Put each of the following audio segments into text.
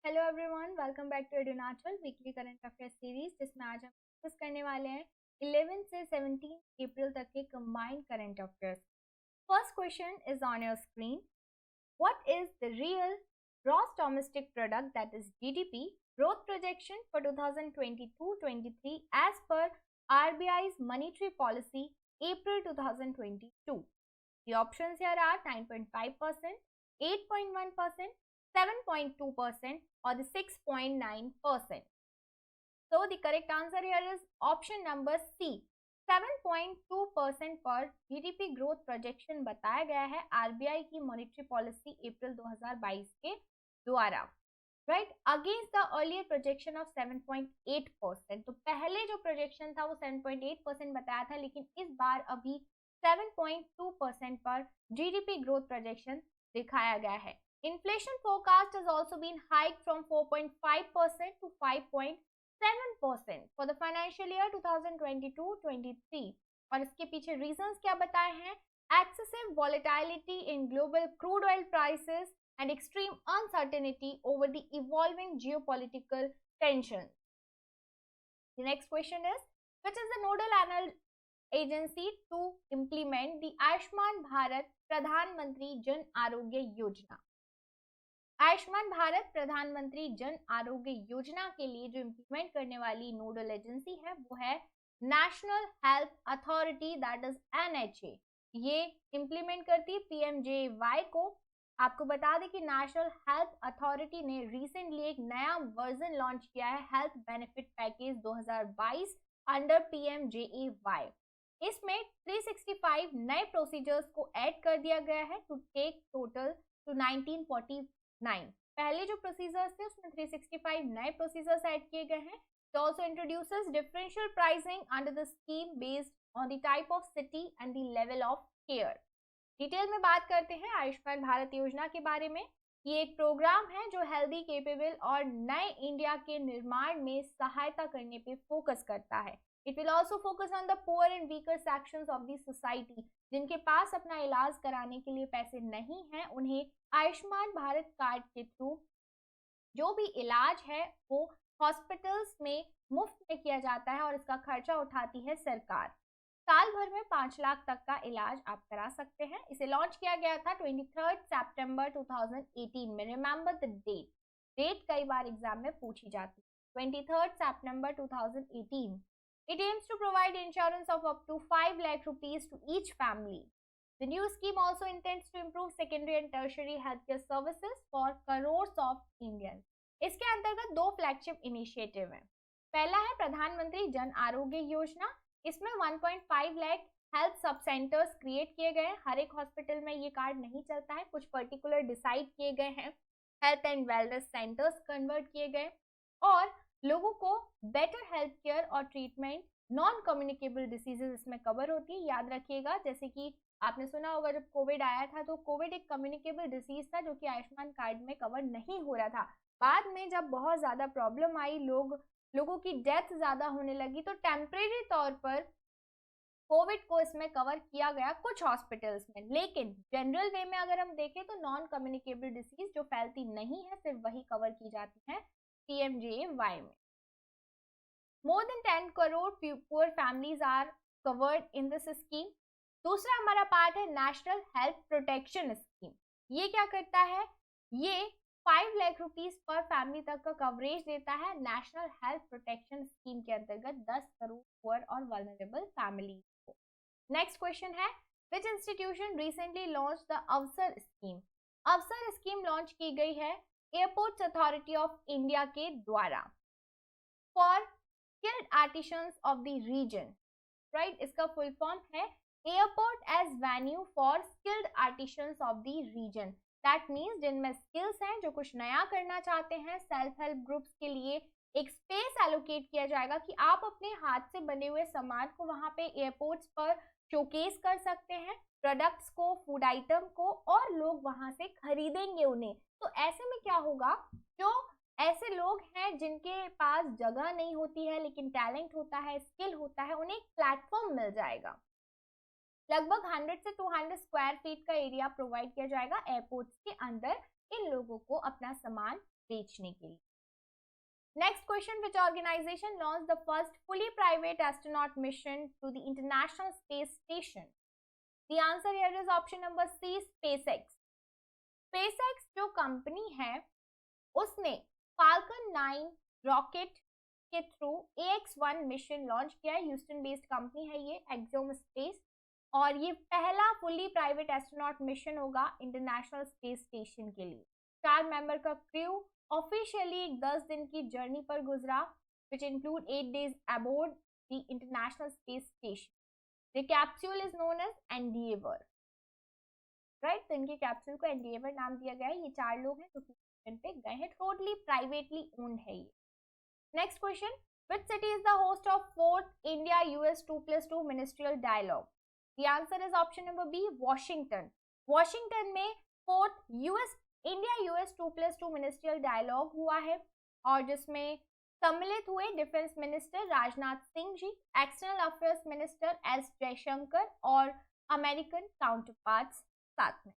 Hello everyone, welcome back to Edunachal weekly current affair series, जिसमें आज हम डिस्कस करने वाले हैं 11 से 17 अप्रैल तक के combined current affairs. First question is on your screen. What is the real gross domestic product, that is GDP, growth projection for 2022-23 as per RBI's monetary policy April 2022? The options here are 9.5%, 8.1%, 7.2% or the 6.9%. So the correct answer here is option number C. 7.2% पर GDP growth projection बताया गया है RBI की monetary policy अप्रैल 2022 के द्वारा, right, against the earlier projection of 7.8%। तो पहले जो प्रोजेक्शन था वो 7.8% बताया था, लेकिन इस बार अभी 7.2% पर जीडीपी ग्रोथ प्रोजेक्शन दिखाया गया है। Inflation forecast has also been hiked from 4.5% to 5.7% for the financial year 2022-23। और इसके पीछे reasons क्या बताए हैं? Excessive volatility in global crude oil prices and extreme uncertainty over the evolving geopolitical tensions. The next question is, which is the nodal agency to implement the Ayushman Bharat Pradhan Mantri Jan Arogya Yojana? Ayushman Bharat प्रधानमंत्री जन आरोग्य योजना के लिए जो implement करने वाली nodal agency है वो है national health authority, that is NHA. ये इम्प्लीमेंट करती पीएमजेवाई को। आपको बता दें कि नेशनल हेल्थ अथॉरिटी ने रिसेंटली एक नया वर्जन लॉन्च किया है, health benefit package 2022 under PMJY. इसमें 365 नए प्रोसीजर्स को ऐड कर दिया गया है टू टेक टोटल टू 1949। पहले जो प्रोसीजर्स थे उसमें 365 नए प्रोसीजर्स ऐड किए गए हैं। It also introduces differential pricing under the scheme based on the type of city and the level of care. Detail में बात करते हैं आयुष्मान भारत योजना के बारे में। ये एक प्रोग्राम है जो हेल्दी, केपेबल और नए इंडिया के निर्माण में सहायता करने पे फोकस करता है। It will also focus on the poor and weaker sections of the society, जिनके पास अपना इलाज कराने के लिए पैसे नहीं हैं, उन्हें आयुष्मान भारत कार्ड के थ्रू जो भी इलाज है वो हॉस्पिटल्स में मुफ्त में किया जाता है और इसका खर्चा उठाती है सरकार। साल भर में 5 लाख तक का इलाज आप करा सकते हैं। इसे लॉन्च किया गया था 23 सितंबर 2018 में। रिमेंबर द डेट कई बार एग्जाम में पूछी जाती है। 23 सितंबर 2018। It aims to provide insurance of up to 5 lakh rupees to each family. The new scheme also intends to improve secondary and tertiary healthcare services for crores of Indians. इसके अंतर्गत 2 flagship initiative हैं। पहला है प्रधानमंत्री जन आरोग्य योजना। इसमें 1.5 lakh health सब centres create किए गए हैं। हर एक हॉस्पिटल में ये कार्ड नहीं चलता है, कुछ पर्टिकुलर डिसाइड किए गए हैं। Health and wellness centres convert किए गए और लोगों को बेटर हेल्थ केयर और ट्रीटमेंट, नॉन कम्युनिकेबल डिसीजेज इसमें कवर होती है। याद रखिएगा, जैसे कि आपने सुना होगा जब कोविड आया था तो कोविड एक कम्युनिकेबल डिसीज था जो कि आयुष्मान कार्ड में कवर नहीं हो रहा था। बाद में जब बहुत ज्यादा प्रॉब्लम आई, लोगों की डेथ ज्यादा होने लगी, तो टेम्परेरी तौर पर कोविड को इसमें कवर किया गया कुछ हॉस्पिटल्स में। लेकिन जनरल वे में अगर हम देखें तो नॉन कम्युनिकेबल डिसीज जो फैलती नहीं है सिर्फ वही कवर की जाती है पीएमजेवाई में। More than 10 crore poor families are covered in this scheme. दूसरा हमारा पार्ट है नेशनल हेल्थ प्रोटेक्शन स्कीम। ये क्या करता है? ये 5 लाख रुपीस पर फैमिली तक का कवरेज देता है। नेशनल हेल्थ प्रोटेक्शन स्कीम के अंतर्गत 10 करोड़ पुअर और वल्नरेबल फैमिली को। नेक्स्ट क्वेश्चन है, which institution recently launched the Avsar scheme? Avsar scheme launch की गई है एयरपोर्ट्स अथॉरिटी ऑफ इंडिया के द्वारा for skilled artisans of the region, right? इसका फुल फॉर्म है airport as venue for skilled artisans of the region. That means जिनमें skills हैं, जो कुछ नया करना चाहते हैं, सेल्फ हेल्प ग्रुप्स के लिए एक स्पेस एलोकेट किया जाएगा कि आप अपने हाथ से बने हुए सामान को वहां पे एयरपोर्ट्स पर शोकेस कर सकते हैं, प्रोडक्ट्स को, फूड आइटम को, और लोग वहां से खरीदेंगे उन्हें। तो ऐसे में क्या होगा, जो ऐसे लोग हैं जिनके पास जगह नहीं होती है लेकिन टैलेंट होता है, स्किल होता है, उन्हें एक प्लेटफॉर्म मिल जाएगा। लगभग 100 से 200 स्क्वायर फीट का एरिया प्रोवाइड किया जाएगा एयरपोर्ट्स के अंदर इन लोगों को अपना सामान बेचने के लिए। Next question, which organization launched the first fully private astronaut mission to the international space station? The answer here is option number C, SpaceX. SpaceX जो कंपनी है उसने फाल्कन 9 रॉकेट के थ्रू AX-1 मिशन लॉन्च किया है। Houston based company है ये, exome space, और ये पहला फुली प्राइवेट एस्ट्रोनॉट मिशन होगा इंटरनेशनल स्पेस स्टेशन के लिए। 4 मेंबर का क्रू ऑफिशियली 10 दिन की जर्नी पर गुजरा, which include 8 days aboard the international space station. The capsule is known as Endeavour, right? तो इनके कैप्सूल को एंडिएवर नाम दिया गया है। ये 4 लोग हैं जो मिशन पे गए हैं, टोटली प्राइवेटली ओन्ड है ये। Next question, which city is the host of 4th India-US 2+2 ministerial dialogue? The answer is option number B, Washington. Washington में 4th India-US 2+2 ministerial dialogue हुआ है, और जिसमें सम्मिलित हुए defence minister Rajnath Singh ji, external affairs minister S Jaishankar और अमेरिकन काउंटरपार्ट्स साथ में।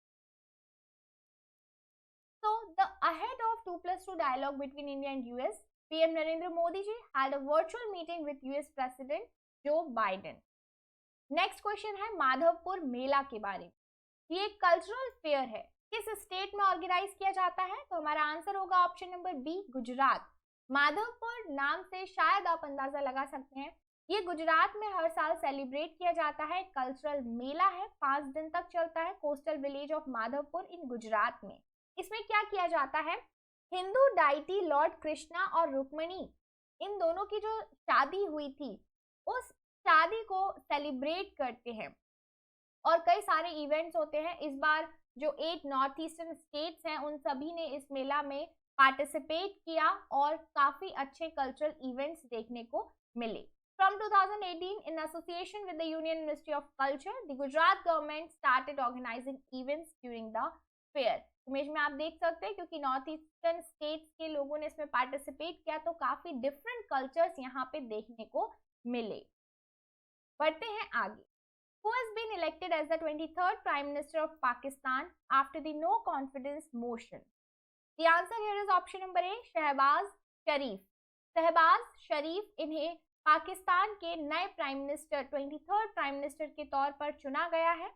So the ahead of 2+2 dialogue between India and US, PM Narendra Modi ji had a virtual meeting with US President Joe Biden. Next question है माधवपुर मेला के बारे में। ये एक cultural fair है, किस स्टेट में ऑर्गेनाइज किया जाता है? तो हमारा आंसर होगा option number B, Gujarat. Madhavpur नाम से शायद आप अंदाजा लगा सकते हैं, ये गुजरात में हर साल सेलिब्रेट किया जाता है। कल्चरल मेला है, 5 दिन तक चलता है, कोस्टल विलेज ऑफ माधवपुर इन गुजरात में। इसमें क्या किया जाता है, हिंदू डाइटी लॉर्ड कृष्णा और रुक्मिणी, इन दोनों की जो शादी हुई थी उस शादी को सेलिब्रेट करते हैं, और कई सारे इवेंट्स होते हैं। इस बार जो 8 नॉर्थ ईस्टर्न स्टेट्स हैं उन सभी ने इस मेला में पार्टिसिपेट किया और काफी अच्छे कल्चरल इवेंट्स देखने को मिले। From 2018, in association with the Union Ministry of Culture, the Gujarat government started organizing events during the fair. Image में आप देख सकते हैं, क्योंकि नॉर्थ ईस्टर्न स्टेट्स के लोगों ने इसमें पार्टिसिपेट किया तो काफी डिफरेंट कल्चर्स यहाँ पे देखने को मिले। बढ़ते हैं आगे। Who has been elected as the 23rd Prime Minister of Pakistan after the no confidence motion? The answer here is option number A, Shahbaz शरीफ। शहबाज शरीफ इन्हें पाकिस्तान के नए prime minister 23rd prime minister के तौर पर चुना गया है।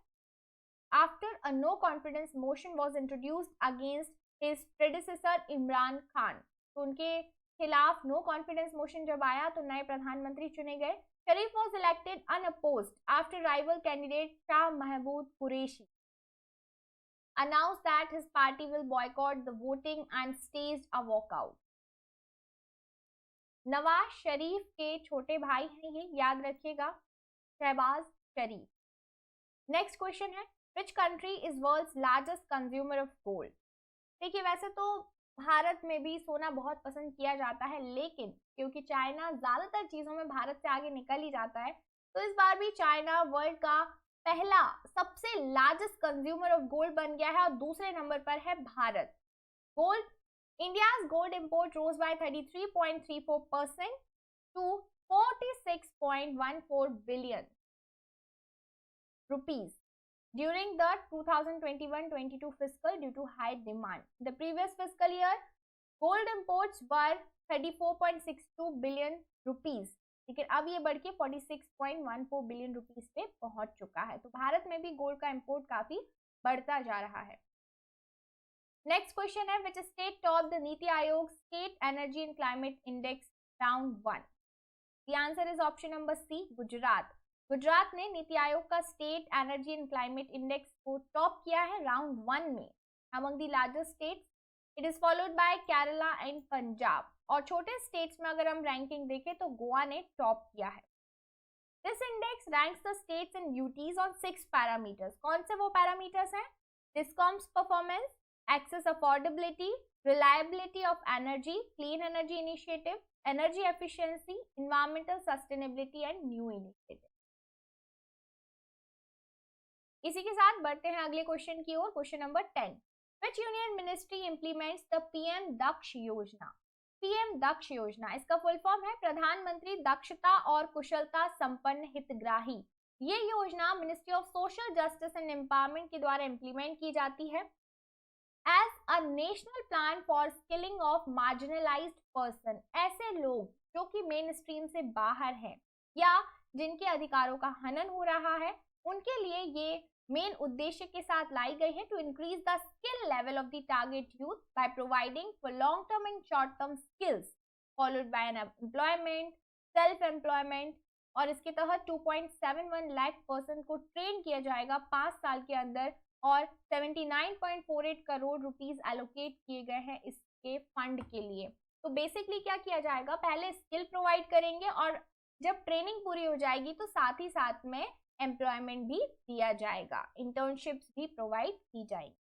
After a no confidence motion was introduced against his predecessor Imran Khan, तो उनके खिलाफ नो कॉन्फिडेंस मोशन जब आया तो नए प्रधानमंत्री चुने गए। शरीफ was elected unopposed after rival candidate Shah Mahmood Qureshi announced that his party will boycott the voting and staged a walkout. Nawaz Sharif के छोटे भाई हैं ये, याद रखिएगा, शहबाज शरीफ। नेक्स्ट क्वेश्चन है, which country is world's largest consumer of gold? देखिए वैसे तो भारत में भी सोना बहुत पसंद किया जाता है, लेकिन क्योंकि चाइना ज्यादातर चीजों में भारत से आगे निकल ही जाता है, तो इस बार भी चाइना वर्ल्ड का पहला सबसे लार्जेस्ट कंज्यूमर ऑफ गोल्ड बन गया है और दूसरे नंबर पर है Bharat. Gold, India's gold import rose by 33.34% to 46.14 billion rupees during the 2021-22 fiscal due to high demand. The previous fiscal year, gold imports were 34.62 billion rupees, लेकिन अब ये बढ़ के 46.14 बिलियन रुपीस पे पहुंच चुका है। तो भारत में भी गोल्ड का इंपोर्ट काफी बढ़ता जा रहा है। नेक्स्ट क्वेश्चन है, which state top the NITI Aayog state energy and climate index round 1? The answer is option number C, Gujarat. Gujarat ने नीति आयोग का state energy and climate index को टॉप किया है राउंड 1 में among the largest states. It is followed by Kerala and Punjab, और छोटे states में अगर हम रैंकिंग देखें तो गोवा ने टॉप किया है। This index ranks the states and duties on 6 parameters. कौन से वो पैरामीटर्स हैं? Discoms performance, access affordability, reliability of energy, clean energy initiative, energy efficiency, environmental sustainability and new initiative. इसी के साथ बढ़ते हैं अगले क्वेश्चन की ओर। Question number 10, which union ministry implements the PM Daksh योजना? PM दक्ष योजना, इसका फुल फॉर्म है प्रधानमंत्री दक्षता और कुशलता संपन्न हितग्राही। ये योजना ministry of social justice and empowerment के द्वारा इम्प्लीमेंट की जाती है। As a national plan for skilling of marginalized person. ऐसे लोग जो कि मेन स्ट्रीम से बाहर हैं या जिनके अधिकारों का हनन हो रहा है, उनके लिए ये मेन उद्देश्य के साथ लाई गई है to increase the skill level of the target youth by providing for long term and short term skills followed by an employment, self employment. और इसके तहत 2.71 लाख पर्सन को ट्रेन किया जाएगा 5 साल के अंदर और 79.48 करोड़ रुपीस एलोकेट किए गए हैं इसके फंड के लिए। तो बेसिकली क्या किया जाएगा, पहले स्किल प्रोवाइड करेंगे और जब ट्रेनिंग पूरी हो जाएगी तो साथ ही साथ में एम्प्लॉयमेंट भी दिया जाएगा, इंटर्नशिप्स भी प्रोवाइड की जाएगी।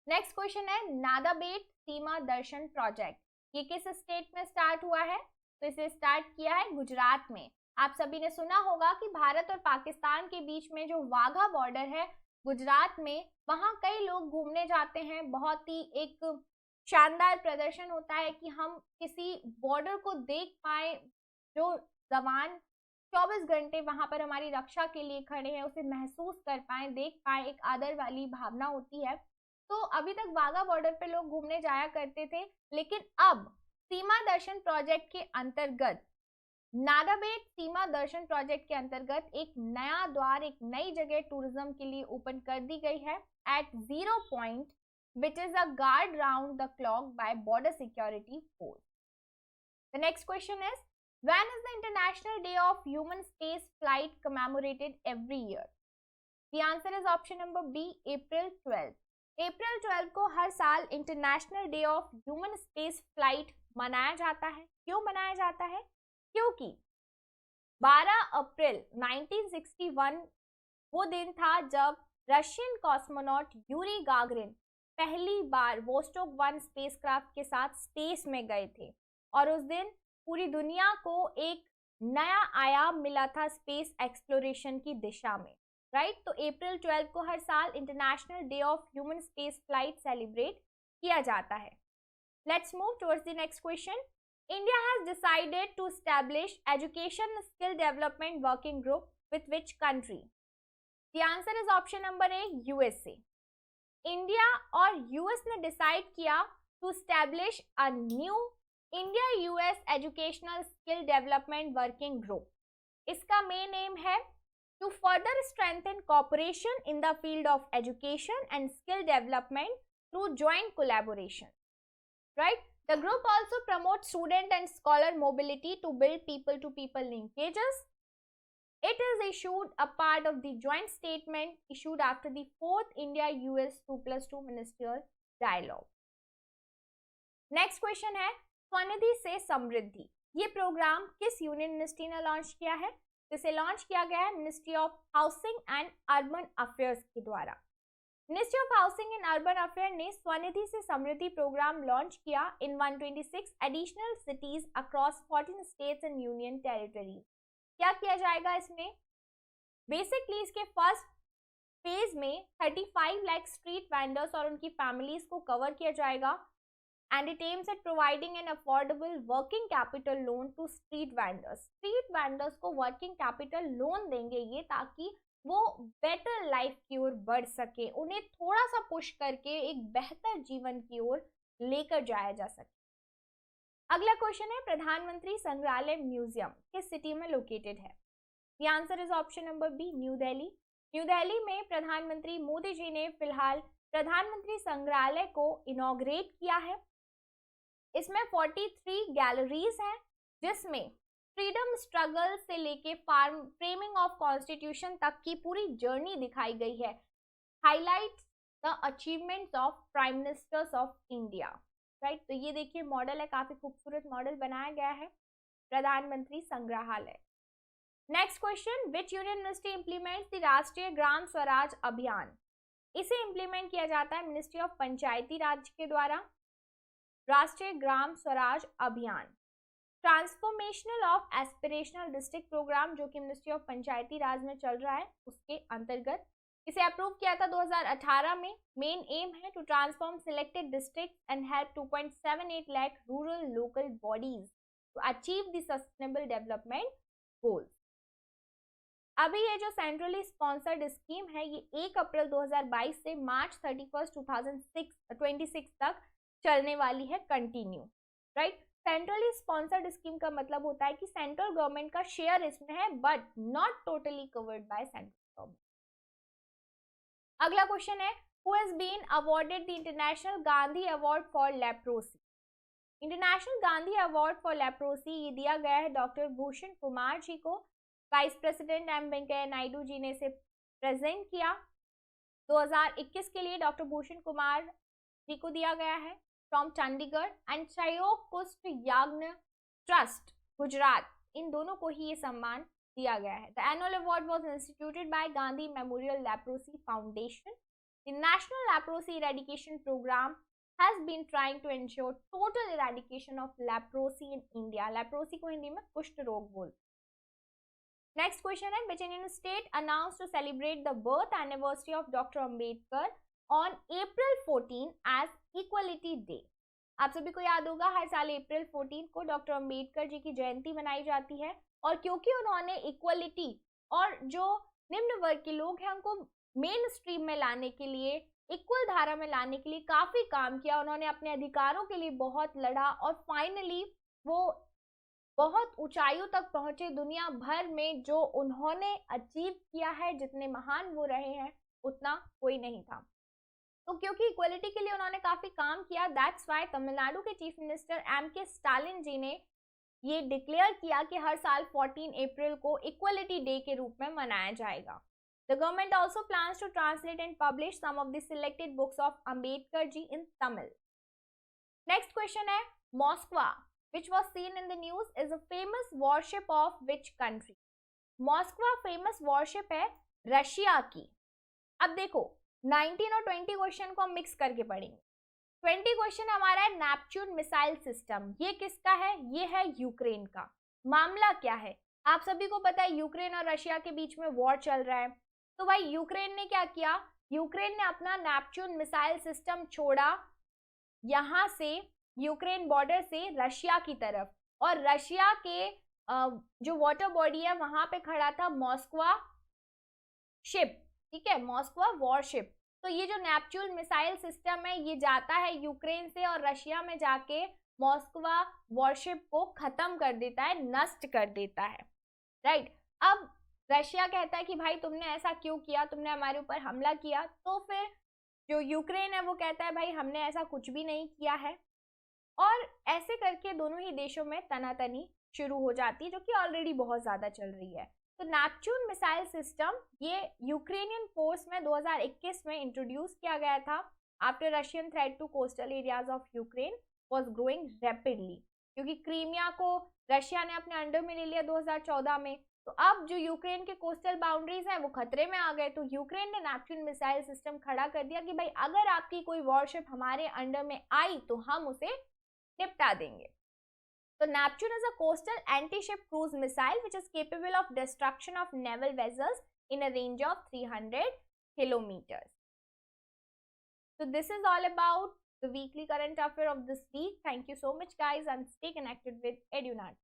नेक्स्ट क्वेश्चन है नादाबेट सीमा दर्शन प्रोजेक्ट, ये किस स्टेट में स्टार्ट हुआ है? तो इसे स्टार्ट किया है गुजरात में। आप सभी ने सुना होगा कि भारत और पाकिस्तान के बीच में जो वाघा बॉर्डर है गुजरात में, वहां कई लोग घूमने जाते हैं। बहुत ही एक शानदार प्रदर्शन होता है कि हम किसी बॉर्डर को देख पाए, जो जवान 24 घंटे वहां पर हमारी रक्षा के लिए खड़े हैं, उसे महसूस कर पाए, देख पाए, एक आदर वाली भावना होती है। तो अभी तक वाघा बॉर्डर पे लोग घूमने जाया करते थे, लेकिन अब सीमा दर्शन प्रोजेक्ट के अंतर्गत, नादाबेट सीमा दर्शन प्रोजेक्ट के अंतर्गत एक नया द्वार, एक नई जगह टूरिज्म के लिए ओपन कर दी गई है at 0 point which is a guard round the clock by border security force. The next question is, when is the International Day of Human Space Flight commemorated every year? The answer is option number B, April 12. April 12 को हर साल international day of human space flight मनाया जाता है। क्यों मनाया जाता है? क्योंकि 12 अप्रैल 1961 वो दिन था जब रशियन कॉस्मोनॉट यूरी गागरिन पहली बार वोस्टोक 1 स्पेसक्राफ्ट के साथ स्पेस में गए थे और उस दिन पूरी दुनिया को एक नया आयाम मिला था स्पेस एक्सप्लोरेशन की दिशा में, राइट। तो अप्रैल 12 को हर साल international day of human space flight celebrate किया जाता है। Let's move towards the next question. India has decided to establish education skill development working group with which country? The answer is option number A, USA. India और US ने decide किया to establish a new India US educational skill development working group. इसका main aim है to further strengthen cooperation in the field of education and skill development through joint collaboration, right. The group also promote student and scholar mobility to build people to people linkages. It is issued a part of the joint statement issued after the 4th India-US 2+2 ministerial dialogue. Next question है स्वनिधि से समृद्धि। ये programme किस union ministry ने launch किया है? इसे launch किया गया है ministry of housing and urban affairs के द्वारा। Ministry of housing and urban affair ने स्वनिधि से समृद्धि प्रोग्राम लॉन्च किया इन 126 additional cities across 14 states and union territories. क्या किया जाएगा इसमें? बेसिकली इसके फर्स्ट फेज में 35 लाख स्ट्रीट वेंडर्स और उनकी फैमिलीज को कवर किया जाएगा and it aims at providing an affordable working capital loan to street vendors. Street vendors को वर्किंग कैपिटल लोन देंगे ये, ताकि वो बेटर लाइफ की ओर बढ़ सके, उन्हें थोड़ा सा पुश करके एक बेहतर जीवन की ओर लेकर जाया जा सके। अगला क्वेश्चन है प्रधानमंत्री संग्रहालय म्यूजियम किस सिटी में लोकेटेड है? The answer is option number B, new Delhi. New Delhi में प्रधानमंत्री मोदी जी ने फिलहाल प्रधानमंत्री संग्रहालय को इनॉग्रेट किया है। इसमें 43 गैलरीज हैं, जिसमें फ्रीडम स्ट्रगल से लेके फ्रेमिंग ऑफ कॉन्स्टिट्यूशन तक की पूरी जर्नी दिखाई गई है। Highlight the achievements of prime ministers of India, right. तो ये देखिए मॉडल है, काफी खूबसूरत मॉडल बनाया गया है प्रधानमंत्री संग्रहालय। Next question, which union ministry implements the राष्ट्रीय ग्राम स्वराज अभियान? इसे इंप्लीमेंट किया जाता है मिनिस्ट्री ऑफ पंचायती राज के द्वारा। राष्ट्रीय Gram Swaraj Abhiyan transformational of aspirational district program, जो कि मिनिस्ट्री ऑफ पंचायती राज में चल रहा है, उसके अंतर्गत इसे अप्रूव किया था 2018 में। मेन एम है to transform selected districts and help 2.78 lakh rural local bodies to achieve the sustainable development goals. अभी ये जो सेंट्रली स्पॉन्सर्ड स्कीम है ये 1 अप्रैल 2022 से मार्च 31 2026 तक चलने वाली है continue, right. Centrally sponsored scheme का मतलब होता है कि सेंट्रल गवर्नमेंट का शेयर इसमें है but not totally covered by central government. अगला क्वेश्चन है, who has been awarded the international Gandhi award for leprosy. International Gandhi award for leprosy ये दिया गया है डॉक्टर भूषण कुमार जी को। Vice president M Venkaiah Naidu ji ने इसे प्रेजेंट किया। 2021 के लिए डॉक्टर भूषण कुमार जी को दिया गया है फ्रॉम चंडीगढ़ एंड सहयोग कुष्ठ यज्ञ ट्रस्ट गुजरात, इन दोनों को ही ये सम्मान दिया गया है। The annual award was instituted by Gandhi memorial leprosy foundation. The national leprosy eradication program has been trying to ensure total eradication of leprosy in India. Leprosy को हिंदी में कुष्ठ रोग बोलते हैं। Next question है, which Indian state announced to celebrate the birth anniversary of Dr. Ambedkar on April 14 as Equality Day. आप सभी को याद होगा हर साल अप्रैल 14 को डॉक्टर अम्बेडकर जी की जयंती मनाई जाती है और क्योंकि उन्होंने इक्वलिटी और जो निम्न वर्ग के लोग हैं उनको मेन स्ट्रीम में लाने के लिए, इक्वल धारा में लाने के लिए काफी काम किया। उन्होंने अपने अधिकारों के लिए बहुत लड़ा और फाइनली वो बहुत ऊंचाइयों तक पहुंचे। दुनिया भर में जो उन्होंने अचीव किया है, जितने महान वो रहे हैं उतना कोई नहीं था। तो क्योंकि इक्वलिटी के लिए उन्होंने काफी काम किया, दैट्स वाई तमिलनाडु के चीफ मिनिस्टर M.K. स्टालिन जी ने ये डिक्लेयर किया कि हर साल 14 अप्रैल को इक्वलिटी डे के रूप में मनाया जाएगा। The government also plans to translate and publish some of the selected books of Ambedkar ji in Tamil. Next question है, Moskva, which was seen in the news, is a famous warship of which country? Moskva famous warship है Russia की। अब देखो 19 और 20 question को हम mix करके पढ़ेंगे। 20 क्वेश्चन हमारा है नेपच्यून मिसाइल सिस्टम, ये किसका है? ये है यूक्रेन का। मामला क्या है? आप सभी को पता है यूक्रेन और रशिया के बीच में वॉर चल रहा है। तो भाई यूक्रेन ने क्या किया? यूक्रेन ने अपना नेपच्यून मिसाइल सिस्टम छोड़ा यहां से यूक्रेन बॉर्डर से रशिया की तरफ, और रशिया के जो वाटर बॉडी है वहां पे खड़ा था मॉस्कवा शिप, ठीक है, मॉस्कवा वॉरशिप। तो ये जो नेपच्यून मिसाइल सिस्टम है ये जाता है यूक्रेन से और रशिया में जाके मॉस्कवा वॉरशिप को खत्म कर देता है, नष्ट कर देता है, राइट। अब रशिया कहता है कि भाई तुमने ऐसा क्यों किया, तुमने हमारे ऊपर हमला किया। तो फिर जो यूक्रेन है वो कहता है भाई हमने ऐसा कुछ भी नहीं किया है, और ऐसे करके दोनों ही देशों में तनातनी शुरू हो जाती है जो कि ऑलरेडी बहुत ज्यादा चल रही है। तो नेपच्यून मिसाइल सिस्टम ये यूक्रेनियन फोर्स में 2021 में इंट्रोड्यूस किया गया था after Russian threat to coastal areas of Ukraine was growing rapidly, क्योंकि क्रीमिया को रशिया ने अपने अंडर में ले लिया 2014 में। तो अब जो यूक्रेन के कोस्टल बाउंड्रीज हैं वो खतरे में आ गए। तो यूक्रेन ने नेपच्यून मिसाइल सिस्टम खड़ा कर दिया कि भाई अगर आपकी कोई वॉरशिप हमारे अंडर में आई तो हम उसे निपटा देंगे। So Neptune is a coastal anti-ship cruise missile which is capable of destruction of naval vessels in a range of 300 kilometers. So this is all about the weekly current affair of this week. Thank you so much guys and stay connected with EduNat.